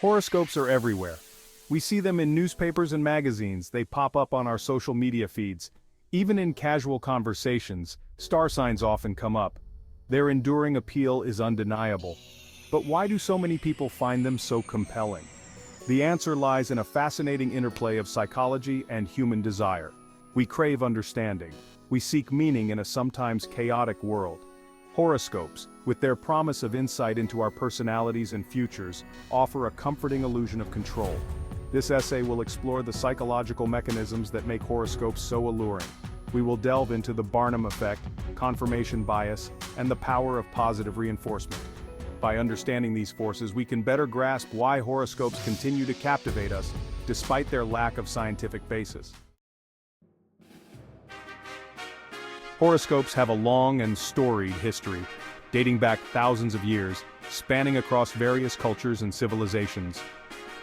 Horoscopes are everywhere. We see them in newspapers and magazines, they pop up on our social media feeds. Even in casual conversations, star signs often come up. Their enduring appeal is undeniable. But why do so many people find them so compelling? The answer lies in a fascinating interplay of psychology and human desire. We crave understanding. We seek meaning in a sometimes chaotic world. Horoscopes, with their promise of insight into our personalities and futures, offer a comforting illusion of control. This essay will explore the psychological mechanisms that make horoscopes so alluring. We will delve into the Barnum Effect, confirmation bias, and the power of positive reinforcement. By understanding these forces, we can better grasp why horoscopes continue to captivate us, despite their lack of scientific basis. Horoscopes have a long and storied history, dating back thousands of years, spanning across various cultures and civilizations.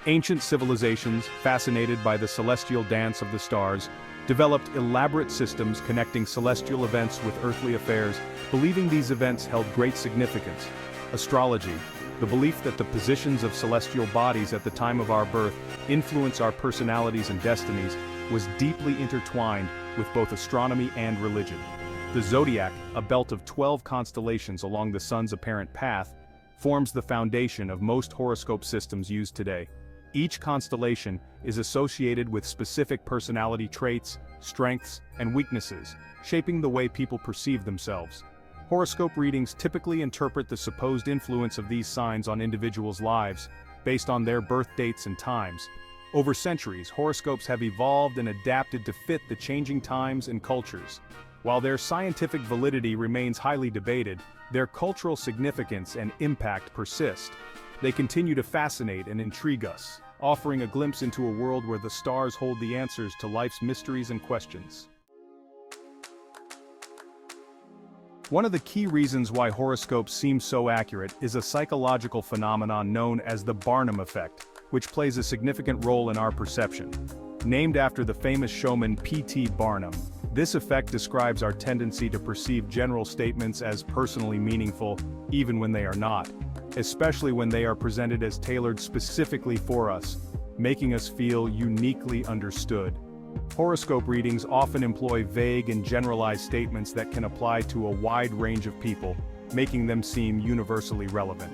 Ancient civilizations, fascinated by the celestial dance of the stars, developed elaborate systems connecting celestial events with earthly affairs, believing these events held great significance. Astrology, the belief that the positions of celestial bodies at the time of our birth influence our personalities and destinies, was deeply intertwined with both astronomy and religion. The zodiac, a belt of 12 constellations along the sun's apparent path, forms the foundation of most horoscope systems used today. Each constellation is associated with specific personality traits, strengths, and weaknesses, shaping the way people perceive themselves. Horoscope readings typically interpret the supposed influence of these signs on individuals' lives, based on their birth dates and times. Over centuries, horoscopes have evolved and adapted to fit the changing times and cultures. While their scientific validity remains highly debated, their cultural significance and impact persist. They continue to fascinate and intrigue us, offering a glimpse into a world where the stars hold the answers to life's mysteries and questions. One of the key reasons why horoscopes seem so accurate is a psychological phenomenon known as the Barnum Effect, which plays a significant role in our perception. Named after the famous showman P.T. Barnum, this effect describes our tendency to perceive general statements as personally meaningful, even when they are not, especially when they are presented as tailored specifically for us, making us feel uniquely understood. Horoscope readings often employ vague and generalized statements that can apply to a wide range of people, making them seem universally relevant.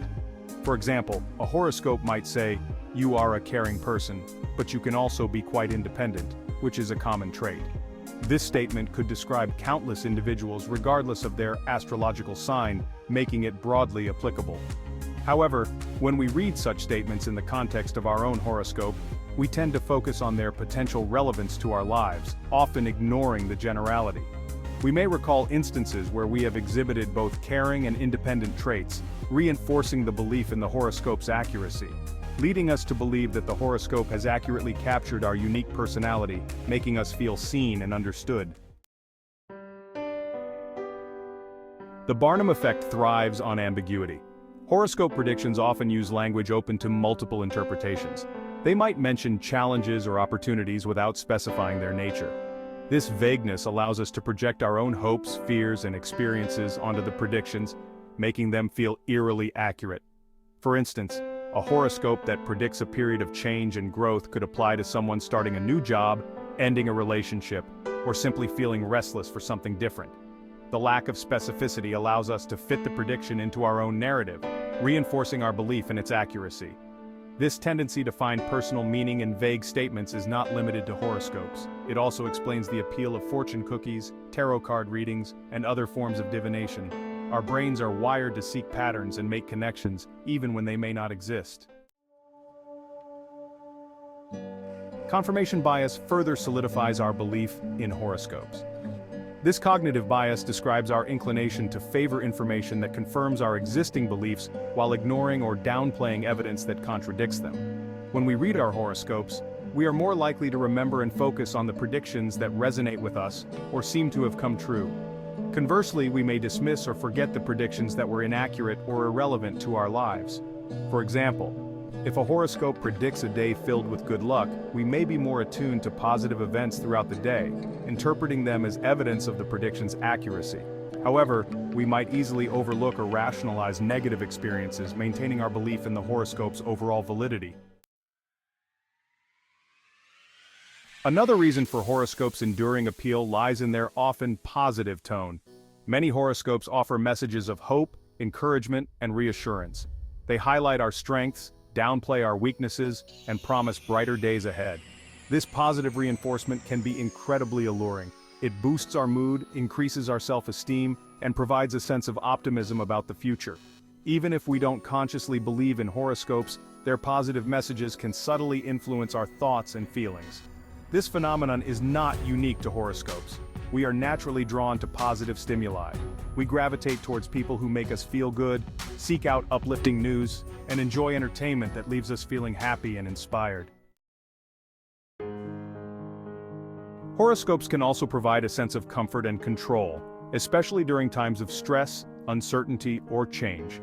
For example, a horoscope might say, "You are a caring person, but you can also be quite independent," which is a common trait. This statement could describe countless individuals regardless of their astrological sign, making it broadly applicable. However, when we read such statements in the context of our own horoscope, we tend to focus on their potential relevance to our lives, often ignoring the generality. We may recall instances where we have exhibited both caring and independent traits, reinforcing the belief in the horoscope's accuracy, leading us to believe that the horoscope has accurately captured our unique personality, making us feel seen and understood. The Barnum Effect thrives on ambiguity. Horoscope predictions often use language open to multiple interpretations. They might mention challenges or opportunities without specifying their nature. This vagueness allows us to project our own hopes, fears, and experiences onto the predictions, making them feel eerily accurate. For instance, a horoscope that predicts a period of change and growth could apply to someone starting a new job, ending a relationship, or simply feeling restless for something different. The lack of specificity allows us to fit the prediction into our own narrative, reinforcing our belief in its accuracy. This tendency to find personal meaning in vague statements is not limited to horoscopes. It also explains the appeal of fortune cookies, tarot card readings, and other forms of divination. Our brains are wired to seek patterns and make connections, even when they may not exist. Confirmation bias further solidifies our belief in horoscopes. This cognitive bias describes our inclination to favor information that confirms our existing beliefs while ignoring or downplaying evidence that contradicts them. When we read our horoscopes, we are more likely to remember and focus on the predictions that resonate with us or seem to have come true. Conversely, we may dismiss or forget the predictions that were inaccurate or irrelevant to our lives. For example, if a horoscope predicts a day filled with good luck, we may be more attuned to positive events throughout the day, interpreting them as evidence of the prediction's accuracy. However, we might easily overlook or rationalize negative experiences, maintaining our belief in the horoscope's overall validity. Another reason for horoscopes' enduring appeal lies in their often positive tone. Many horoscopes offer messages of hope, encouragement, and reassurance. They highlight our strengths, downplay our weaknesses, and promise brighter days ahead. This positive reinforcement can be incredibly alluring. It boosts our mood, increases our self-esteem, and provides a sense of optimism about the future. Even if we don't consciously believe in horoscopes, their positive messages can subtly influence our thoughts and feelings. This phenomenon is not unique to horoscopes. We are naturally drawn to positive stimuli. We gravitate towards people who make us feel good, seek out uplifting news, and enjoy entertainment that leaves us feeling happy and inspired. Horoscopes can also provide a sense of comfort and control, especially during times of stress, uncertainty, or change.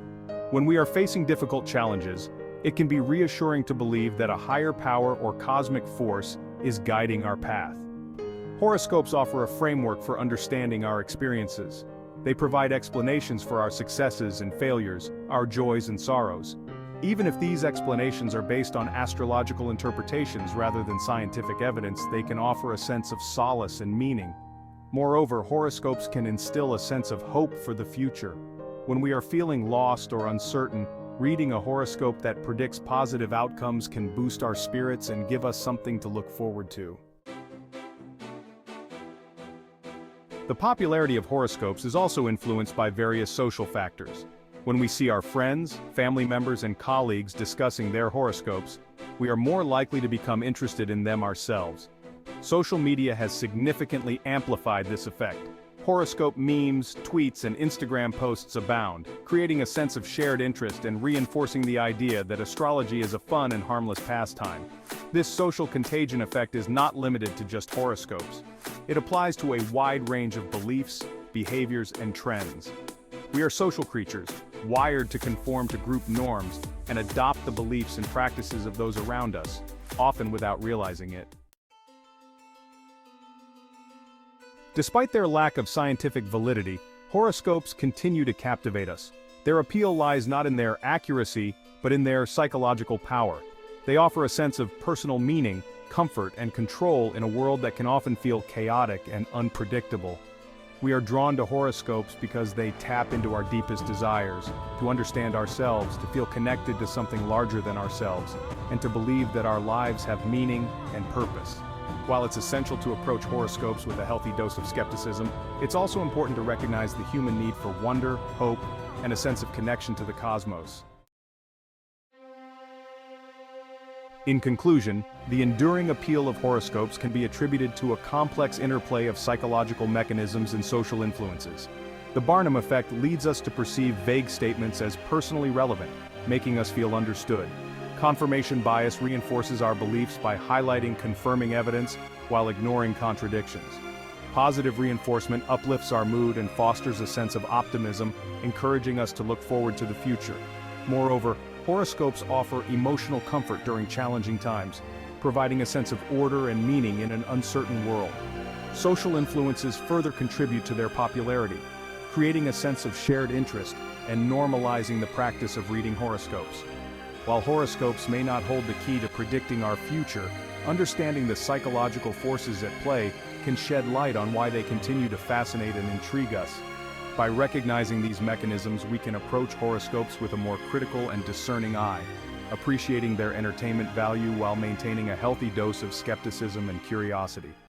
When we are facing difficult challenges, it can be reassuring to believe that a higher power or cosmic force is guiding our path. Horoscopes offer a framework for understanding our experiences. They provide explanations for our successes and failures, our joys and sorrows. Even if these explanations are based on astrological interpretations rather than scientific evidence, they can offer a sense of solace and meaning. Moreover, horoscopes can instill a sense of hope for the future. When we are feeling lost or uncertain, reading a horoscope that predicts positive outcomes can boost our spirits and give us something to look forward to. The popularity of horoscopes is also influenced by various social factors. When we see our friends, family members, and colleagues discussing their horoscopes, we are more likely to become interested in them ourselves. Social media has significantly amplified this effect. Horoscope memes, tweets, and Instagram posts abound, creating a sense of shared interest and reinforcing the idea that astrology is a fun and harmless pastime. This social contagion effect is not limited to just horoscopes. It applies to a wide range of beliefs, behaviors, and trends. We are social creatures, wired to conform to group norms and adopt the beliefs and practices of those around us, often without realizing it. Despite their lack of scientific validity, horoscopes continue to captivate us. Their appeal lies not in their accuracy, but in their psychological power. They offer a sense of personal meaning, comfort, and control in a world that can often feel chaotic and unpredictable. We are drawn to horoscopes because they tap into our deepest desires, to understand ourselves, to feel connected to something larger than ourselves, and to believe that our lives have meaning and purpose. While it's essential to approach horoscopes with a healthy dose of skepticism, it's also important to recognize the human need for wonder, hope, and a sense of connection to the cosmos. In conclusion, the enduring appeal of horoscopes can be attributed to a complex interplay of psychological mechanisms and social influences. The Barnum Effect leads us to perceive vague statements as personally relevant, making us feel understood. Confirmation bias reinforces our beliefs by highlighting confirming evidence while ignoring contradictions. Positive reinforcement uplifts our mood and fosters a sense of optimism, encouraging us to look forward to the future. Moreover, horoscopes offer emotional comfort during challenging times, providing a sense of order and meaning in an uncertain world. Social influences further contribute to their popularity, creating a sense of shared interest and normalizing the practice of reading horoscopes. While horoscopes may not hold the key to predicting our future, understanding the psychological forces at play can shed light on why they continue to fascinate and intrigue us. By recognizing these mechanisms, we can approach horoscopes with a more critical and discerning eye, appreciating their entertainment value while maintaining a healthy dose of skepticism and curiosity.